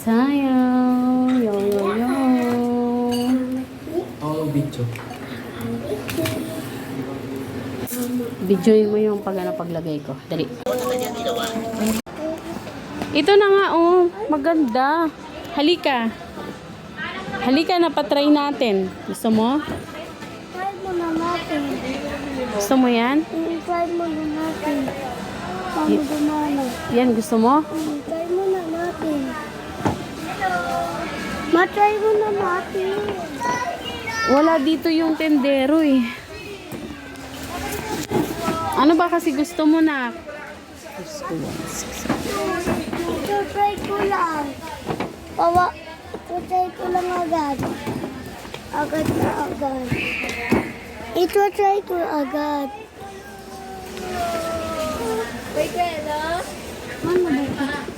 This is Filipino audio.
tayo. Yo, yo, yo. Video. Videoin mo yung paglagay ko. Dali. Ito na nga, oh. Maganda. Halika. Halika na, patry natin. Gusto mo? Try mo na natin. Gusto mo yan? Try mo na natin. Paano gumana? Yan, gusto mo? Try mo na natin. Ma-try mo na natin. Wala dito yung tendero eh. Ano ba kasi gusto mo na? Ito-try ko lang. Ito-try ko lang agad. Agad na agad. Ito-try ko agad. Wait, ano? Ano ba?